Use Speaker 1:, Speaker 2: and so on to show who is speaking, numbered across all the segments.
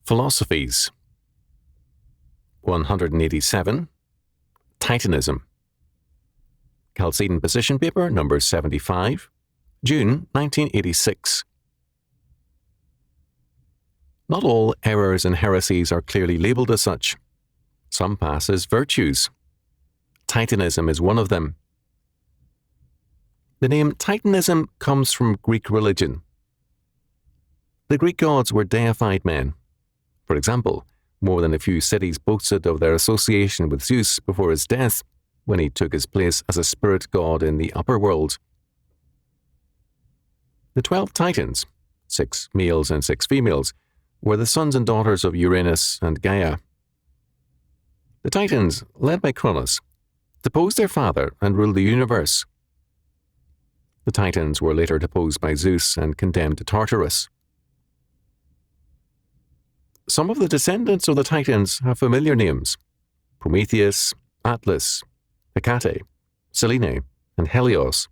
Speaker 1: Philosophies. 187. Titanism. Chalcedon Position Paper number 75, June 1986. Not all errors and heresies are clearly labelled as such. Some pass as virtues. Titanism is one of them. The name Titanism comes from Greek religion. The Greek gods were deified men. For example, more than a few cities boasted of their association with Zeus before his death, when he took his place as a spirit god in the upper world. The 12 Titans, 6 males and 6 females, were the sons and daughters of Uranus and Gaia. The Titans, led by Cronus, deposed their father and ruled the universe. The Titans were later deposed by Zeus and condemned to Tartarus. Some of the descendants of the Titans have familiar names: Prometheus, Atlas, Hecate, Selene, and Helios.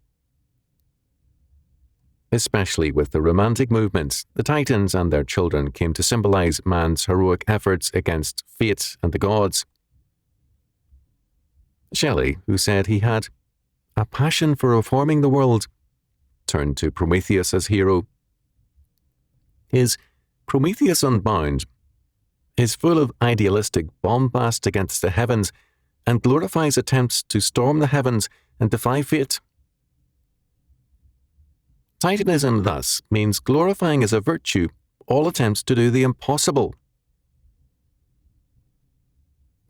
Speaker 1: Especially with the Romantic movement, the Titans and their children came to symbolize man's heroic efforts against fate and the gods. Shelley, who said he had a passion for reforming the world, turned to Prometheus as hero. His Prometheus Unbound is full of idealistic bombast against the heavens and glorifies attempts to storm the heavens and defy fate. Titanism, thus, means glorifying as a virtue all attempts to do the impossible.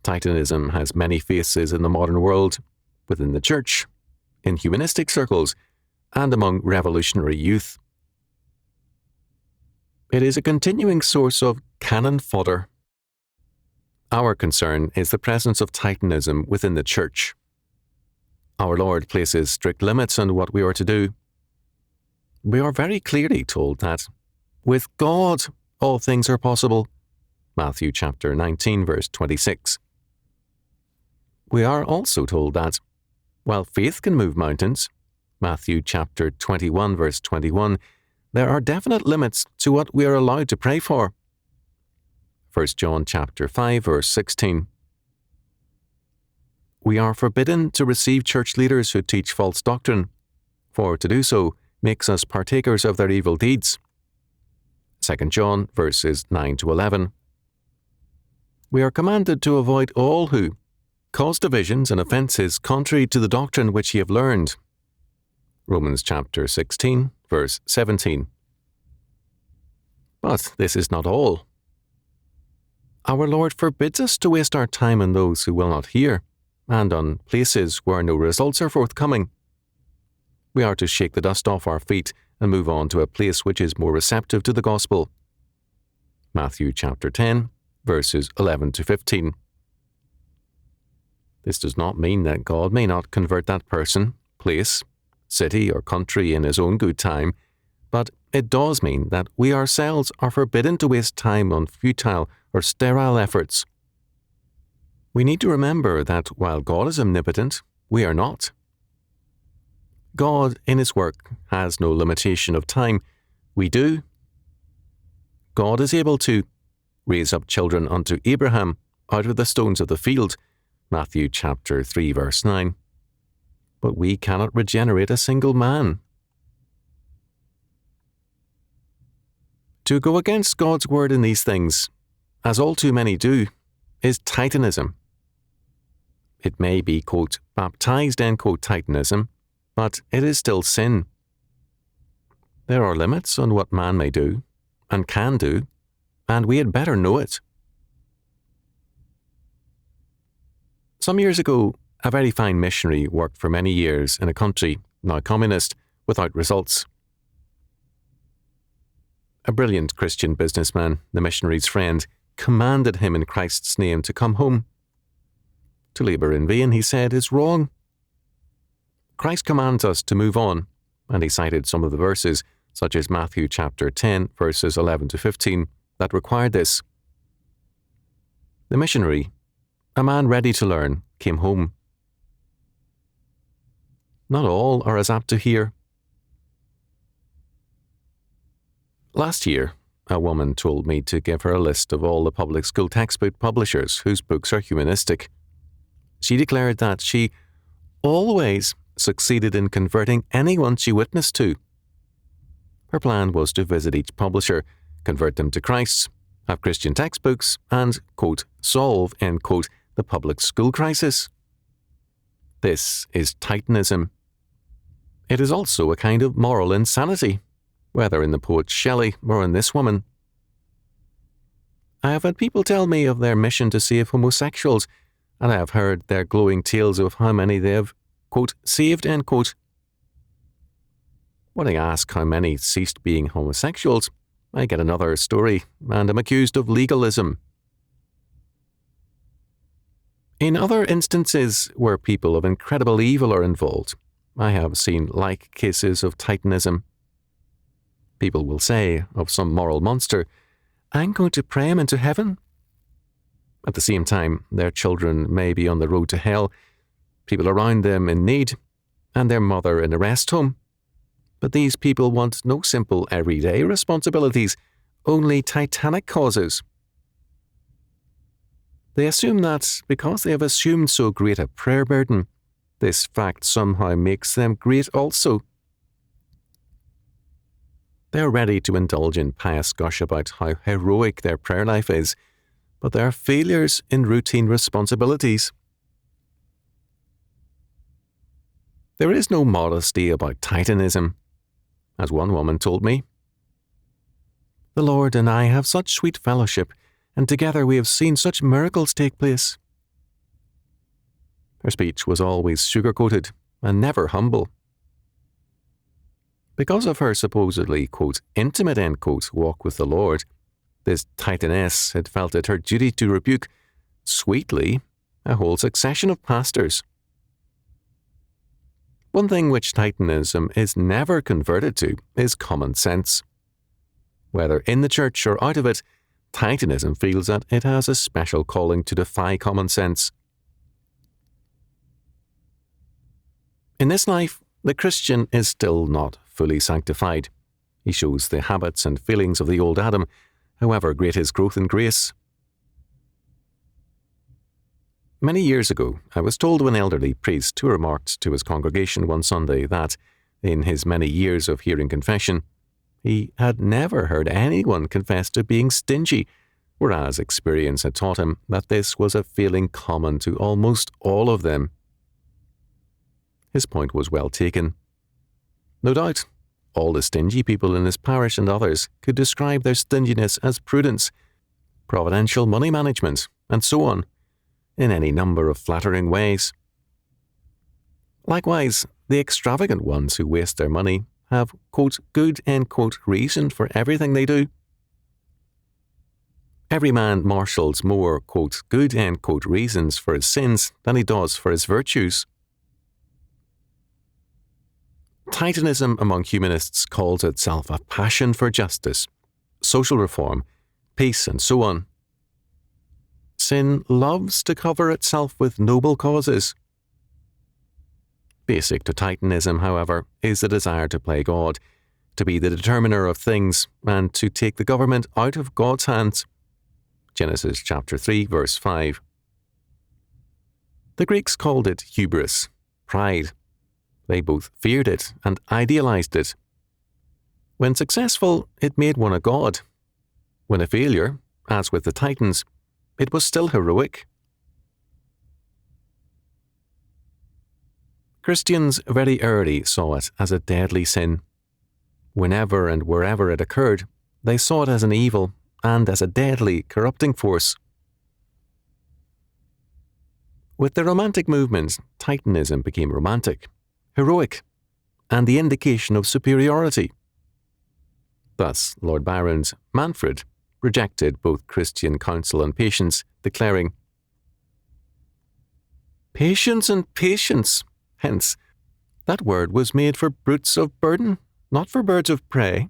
Speaker 1: Titanism has many faces in the modern world, within the church, in humanistic circles, and among revolutionary youth. It is a continuing source of cannon fodder. Our concern is the presence of Titanism within the church. Our Lord places strict limits on what we are to do. We are very clearly told that, with God, all things are possible. Matthew chapter 19, verse 26. We are also told that, while faith can move mountains, Matthew chapter 21, verse 21, there are definite limits to what we are allowed to pray for. 1 John chapter 5, verse 16. We are forbidden to receive church leaders who teach false doctrine, for to do so makes us partakers of their evil deeds. 2 John verses 9 to 11. We are commanded to avoid all who cause divisions and offences contrary to the doctrine which ye have learned. Romans chapter 16, verse 17. But this is not all. Our Lord forbids us to waste our time on those who will not hear, and on places where no results are forthcoming. We are to shake the dust off our feet and move on to a place which is more receptive to the gospel. Matthew chapter 10, verses 11 to 15. This does not mean that God may not convert that person, place, city, or country in his own good time, but it does mean that we ourselves are forbidden to waste time on futile or sterile efforts. We need to remember that while God is omnipotent, we are not. God, in his work, has no limitation of time. We do. God is able to raise up children unto Abraham out of the stones of the field, Matthew chapter 3, verse 9. But we cannot regenerate a single man. To go against God's word in these things, as all too many do, is Titanism. It may be, quote, baptized, end quote, Titanism, but it is still sin. There are limits on what man may do, and can do, and we had better know it. Some years ago, a very fine missionary worked for many years in a country, now communist, without results. A brilliant Christian businessman, the missionary's friend, commanded him in Christ's name to come home. To labour in vain, he said, is wrong. Christ commands us to move on, and he cited some of the verses, such as Matthew chapter 10, verses 11 to 15, that required this. The missionary, a man ready to learn, came home. Not all are as apt to hear. Last year, a woman told me to give her a list of all the public school textbook publishers whose books are humanistic. She declared that she always succeeded in converting anyone she witnessed to. Her plan was to visit each publisher, convert them to Christ, have Christian textbooks, and, quote, solve, end quote, the public school crisis. This is Titanism. It is also a kind of moral insanity, whether in the poet Shelley or in this woman. I have had people tell me of their mission to save homosexuals, and I have heard their glowing tales of how many they have, quote, saved, end quote. When I ask how many ceased being homosexuals, I get another story, and am accused of legalism. In other instances where people of incredible evil are involved, I have seen like cases of Titanism. People will say of some moral monster, I'm going to pray him into heaven. At the same time, their children may be on the road to hell, people around them in need, and their mother in a rest home. But these people want no simple everyday responsibilities, only titanic causes. They assume that because they have assumed so great a prayer burden, this fact somehow makes them great also. They are ready to indulge in pious gush about how heroic their prayer life is, but they are failures in routine responsibilities. There is no modesty about Titanism, as one woman told me. The Lord and I have such sweet fellowship, and together we have seen such miracles take place. Her speech was always sugar-coated and never humble. Because of her supposedly, quote, intimate, end quote, walk with the Lord, this Titaness had felt it her duty to rebuke, sweetly, a whole succession of pastors. One thing which Titanism is never converted to is common sense. Whether in the church or out of it, Titanism feels that it has a special calling to defy common sense. In this life, the Christian is still not fully sanctified. He shows the habits and feelings of the old Adam, however great his growth in grace. Many years ago, I was told of an elderly priest who remarked to his congregation one Sunday that, in his many years of hearing confession, he had never heard anyone confess to being stingy, whereas experience had taught him that this was a feeling common to almost all of them. His point was well taken. No doubt, all the stingy people in his parish and others could describe their stinginess as prudence, providential money management, and so on, in any number of flattering ways. Likewise, the extravagant ones who waste their money have, quote, good, end quote, reason for everything they do. Every man marshals more, quote, good, end quote, reasons for his sins than he does for his virtues. Titanism among humanists calls itself a passion for justice, social reform, peace, and so on. Sin loves to cover itself with noble causes. Basic to Titanism, however, is the desire to play God, to be the determiner of things, and to take the government out of God's hands. Genesis chapter 3, verse 5. The Greeks called it hubris, pride. They both feared it and idealized it. When successful, it made one a god. When a failure, as with the Titans, it was still heroic. Christians very early saw it as a deadly sin. Whenever and wherever it occurred, they saw it as an evil and as a deadly, corrupting force. With the Romantic movement, Titanism became romantic, heroic, and the indication of superiority. Thus, Lord Byron's Manfred rejected both Christian counsel and patience, declaring, "Patience and patience, hence, that word was made for brutes of burden, not for birds of prey.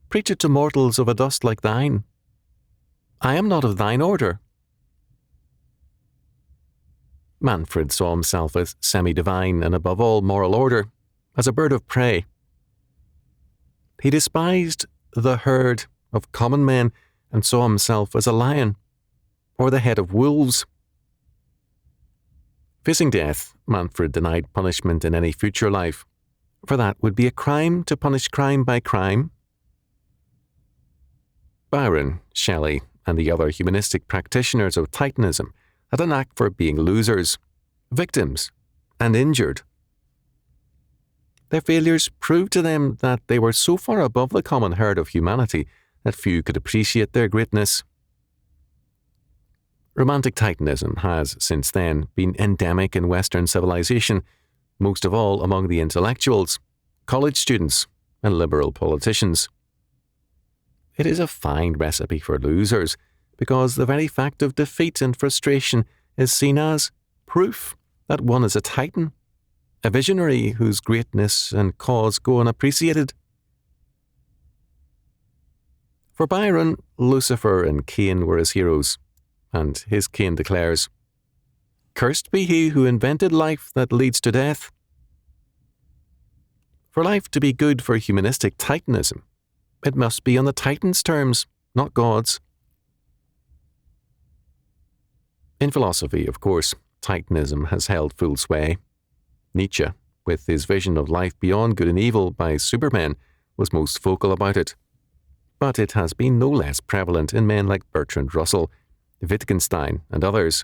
Speaker 1: Preach it to mortals of a dust like thine. I am not of thine order." Manfred saw himself as semi-divine and above all moral order, as a bird of prey. He despised the herd of common men and saw himself as a lion, or the head of wolves. Facing death, Manfred denied punishment in any future life, for that would be a crime to punish crime by crime. Byron, Shelley, and the other humanistic practitioners of Titanism had a knack for being losers, victims, and injured. Their failures proved to them that they were so far above the common herd of humanity that few could appreciate their greatness. Romantic Titanism has, since then, been endemic in Western civilization, most of all among the intellectuals, college students, and liberal politicians. It is a fine recipe for losers, because the very fact of defeat and frustration is seen as proof that one is a titan, a visionary whose greatness and cause go unappreciated. For Byron, Lucifer and Cain were his heroes, and his Cain declares, "Cursed be he who invented life that leads to death." For life to be good for humanistic Titanism, it must be on the Titan's terms, not God's. In philosophy, of course, Titanism has held full sway. Nietzsche, with his vision of life beyond good and evil by Superman, was most vocal about it. But it has been no less prevalent in men like Bertrand Russell, Wittgenstein, and others.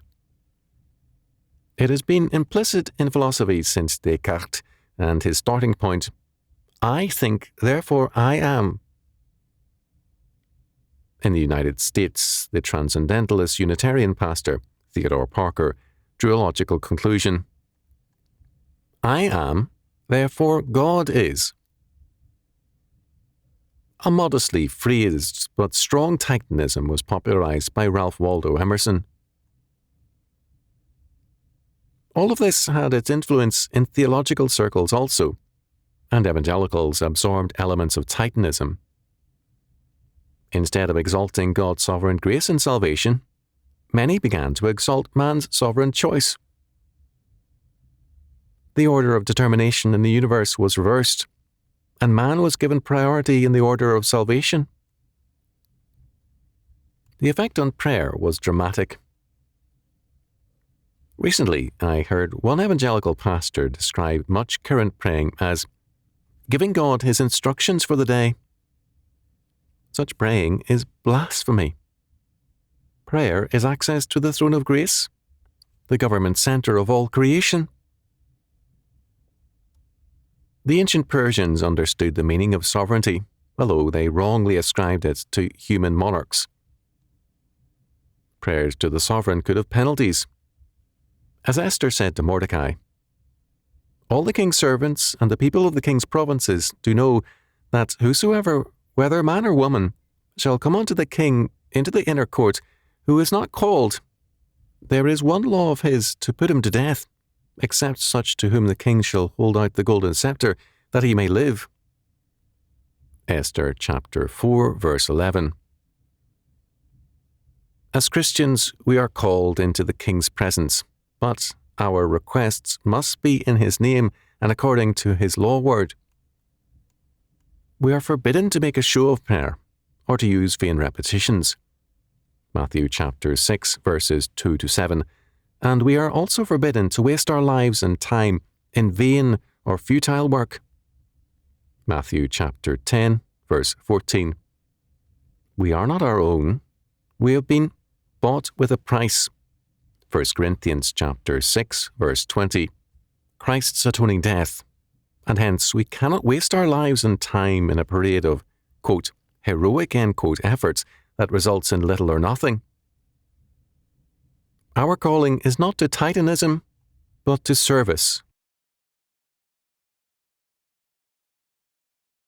Speaker 1: It has been implicit in philosophy since Descartes, and his starting point, "I think, therefore I am." In the United States, the transcendentalist Unitarian pastor, Theodore Parker, drew a logical conclusion. "I am, therefore God is." A modestly phrased but strong Titanism was popularized by Ralph Waldo Emerson. All of this had its influence in theological circles also, and evangelicals absorbed elements of Titanism. Instead of exalting God's sovereign grace in salvation, many began to exalt man's sovereign choice. The order of determination in the universe was reversed, and man was given priority in the order of salvation. The effect on prayer was dramatic. Recently, I heard one evangelical pastor describe much current praying as giving God his instructions for the day. Such praying is blasphemy. Prayer is access to the throne of grace, the government center of all creation. The ancient Persians understood the meaning of sovereignty, although they wrongly ascribed it to human monarchs. Prayers to the sovereign could have penalties. As Esther said to Mordecai, "All the king's servants and the people of the king's provinces do know that whosoever, whether man or woman, shall come unto the king into the inner court, who is not called, there is one law of his to put him to death, except such to whom the king shall hold out the golden scepter, that he may live." Esther chapter 4, verse 11. As Christians, we are called into the king's presence, but our requests must be in his name and according to his law word. We are forbidden to make a show of prayer, or to use vain repetitions. Matthew chapter 6, verses 2 to 7. And we are also forbidden to waste our lives and time in vain or futile work. Matthew chapter 10, verse 14. We are not our own. We have been bought with a price. 1 Corinthians chapter 6, verse 20. Christ's atoning death. And hence we cannot waste our lives and time in a parade of, quote, heroic, end quote, efforts that results in little or nothing. Our calling is not to Titanism, but to service,